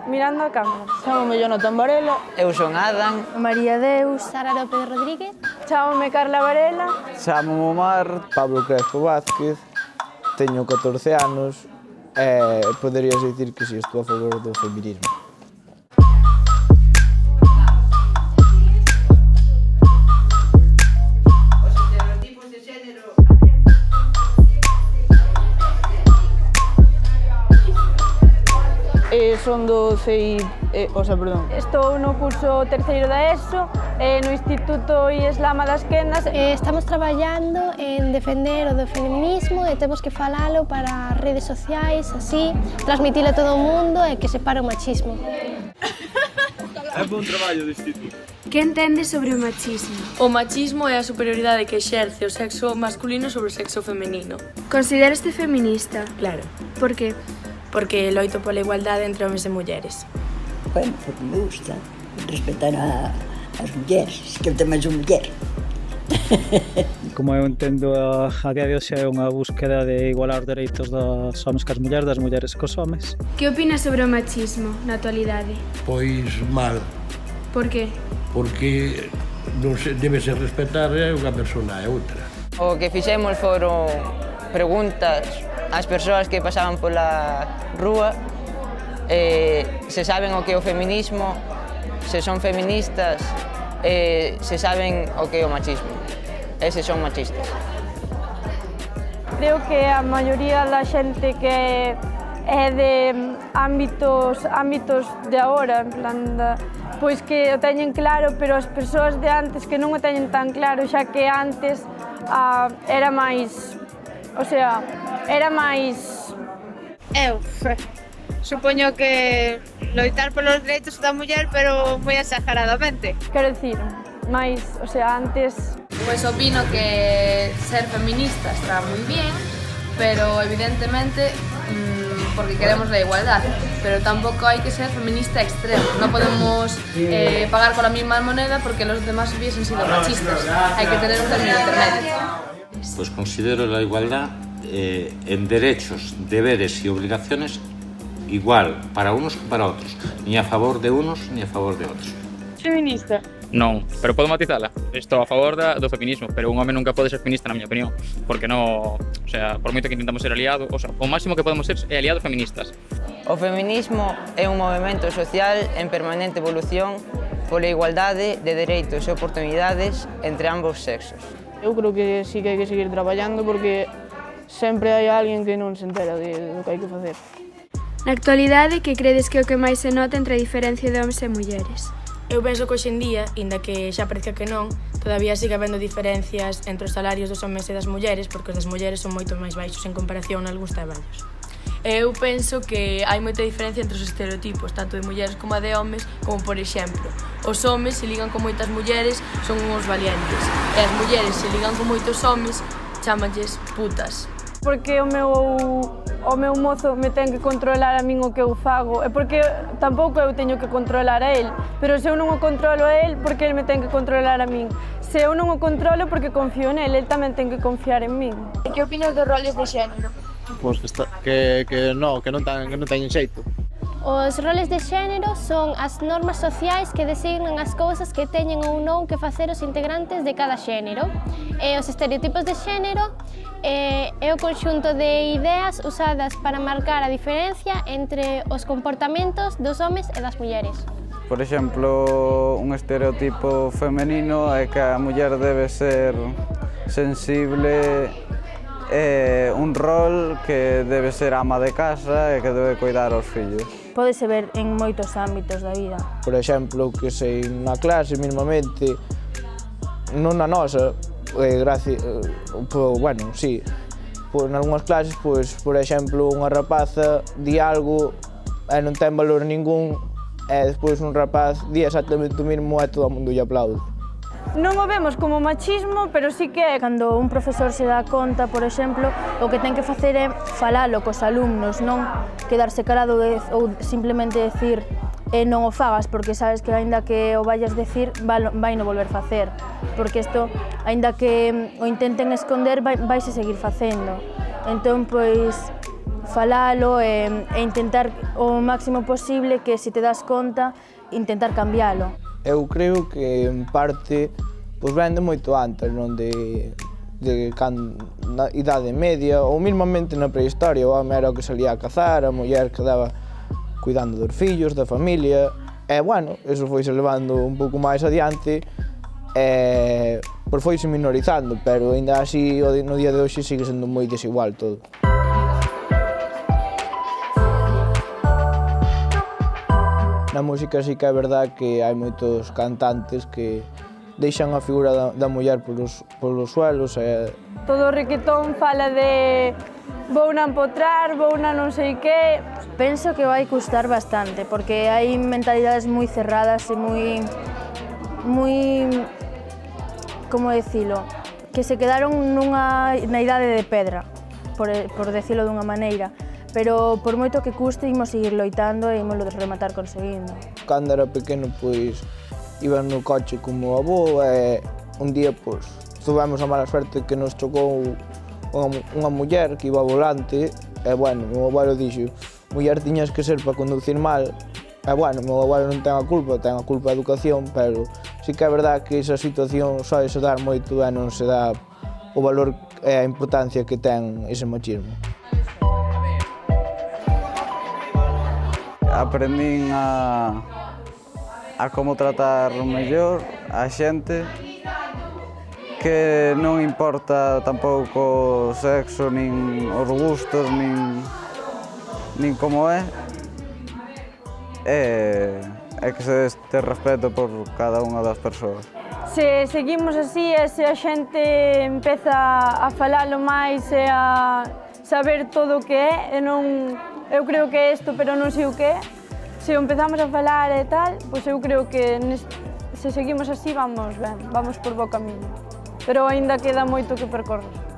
mirando a cámara. Chámome Jonathan Varela. Eu son Adam. María Deus. Sara López Rodríguez. Chámome Carla Varela. Chámome Omar. Pablo Crespo Vázquez. Teño 14 anos e poderías dicir que si estou a favor do feminismo. Son do CI, Estou no curso terceiro da ESO, no Instituto Islama das Quendas. Estamos traballando en defender o do feminismo e temos que falalo para as redes sociais, así, transmitilo a todo o mundo e que se pare o machismo. É bon traballo do Instituto. Que entendes sobre o machismo? O machismo é a superioridade que exerce o sexo masculino sobre o sexo femenino. Consideraste feminista? Claro, Por que? porque loito pola igualdade entre homens e mulleres. Bueno, porque me gusta respetar as mulleres, que eu tamén son muller. Como eu entendo, a día de hoxe é unha búsqueda de igualar os dereitos dos homens cas mulleres, das mulleres cos homens. Que opinas sobre o machismo na actualidade? Pois mal, Por que? porque non se debe ser respetar unha persona e outra. O que fixemos foron preguntas ás persoas que pasaban pola rúa se saben o que é o feminismo, se son feministas, se saben o que é o machismo, e se son machistas. Creo que a maioría da xente que é de ámbitos de agora, en plan, pois que o teñen claro, pero as persoas de antes que non o teñen tan claro, xa que antes era máis, era máis... Eu supoño que loitar polos dereitos da muller, pero moi exageradamente. Quero dicir, máis, antes... Pois opino que ser feminista está moi bien, pero evidentemente porque queremos la igualdad, pero tampouco hai que ser feminista extremo. Non podemos pagar con la misma moneda porque los demás hubiesen sido machistas. Hai que tener un término intermedio. Pues considero la igualdad en derechos, deberes y obligaciones igual para unos que para otros, ni a favor de unos ni a favor de otros. Feminista? Non, pero podo matizala. Estou a favor do feminismo, pero un home nunca pode ser feminista na miña opinión, porque non, por moito que intentamos ser aliado, o máximo que podemos ser é aliados feministas. O feminismo é un movemento social en permanente evolución pola igualdade de dereitos e oportunidades entre ambos sexos. Eu creo que sí que hai que seguir traballando porque sempre hai alguén que non se entera do que hai que facer. Na actualidade, que credes que é o que máis se nota entre a diferencia de homens e mulleres? Eu penso que hoxendía, inda que xa parece que non, todavía sigue habendo diferencias entre os salarios dos homens e das mulleres, porque os das mulleres son moito máis baixos en comparación a algúns traballos. Eu penso que hai moita diferencia entre os estereotipos, tanto de mulleres como de homes, como por exemplo, os homes se ligan con moitas mulleres son uns valientes, e as mulleres se ligan con moitos homes chámanlles putas. Porque o meu mozo me ten que controlar a min o que eu fago, e porque tampouco eu teño que controlar a él, pero se eu non o controlo a él, porque él me ten que controlar a min. Se eu non o controlo, porque confío nel, él tamén ten que confiar en min. Que opinas dos roles de xénero? Pois que non teñen xeito. Os roles de xénero son as normas sociais que designan as cousas que teñen ou non que facer os integrantes de cada xénero. E os estereotipos de xénero é o conxunto de ideas usadas para marcar a diferencia entre os comportamentos dos homes e das mulleres. Por exemplo, un estereotipo femenino é que a muller debe ser sensible, un rol que debe ser ama de casa e que debe cuidar aos fillos. Pódese ver en moitos ámbitos da vida. Por exemplo, que sei na clase mismamente, non na nosa, en algunhas clases, por exemplo, unha rapaza di algo e non ten valor ningún, e despois un rapaz di exactamente o mesmo e todo o mundo lle aplaude. Non o vemos como machismo, pero sí que é. Cando un profesor se dá conta, por exemplo, o que ten que facer é falalo cos alumnos, non quedarse calado ou simplemente decir non o fagas, porque sabes que aínda que o vayas decir, vai no volver facer. Porque isto, aínda que o intenten esconder, vaise seguir facendo. Entón, pois, falalo e intentar o máximo posible que, se te das conta, intentar cambialo. Eu creo que, en parte, pois ven de moito antes, non na idade media, ou mesmamente na prehistoria. O home era o que salía a cazar, a muller quedaba cuidando dos fillos, da familia, e, bueno, eso foise levando un pouco máis adiante, pois foise minorizando, pero ainda así, no día de hoxe, sigue sendo moi desigual todo. Na música sí que é verdad que hai moitos cantantes que deixan a figura da muller polos suelos. Todo o requetón fala de vou na empotrar, vou na non sei que. Penso que vai custar bastante, porque hai mentalidades moi cerradas e moi, como decilo, que se quedaron na idade de pedra, por decilo dunha maneira. Pero por moito que custe, imos seguir loitando e imos rematar conseguindo. Cando era pequeno, pois, iba no coche como avó e un día, pois, tuvemos a mala suerte que nos chocou unha muller que iba ao volante e, bueno, o meu abuelo dixo, muller tiñas que ser para conducir mal. E, bueno, o meu abuelo non ten a culpa a educación, pero sí que é verdad que esa situación soe se dar moito e non se dá o valor e a importancia que ten ese machismo. Aprendín a como tratar mellor a xente, que non importa tampouco o sexo, nin os gustos, nin como é, e que se este respeto por cada unha das persoas. Se seguimos así e se a xente empeza a falalo máis e a saber todo o que é, e non, eu creo que é isto, pero non sei o que é, se empezamos a falar e tal, pois eu creo que se seguimos así vamos ben, vamos por bo camiño. Pero aínda queda moito que percorrer.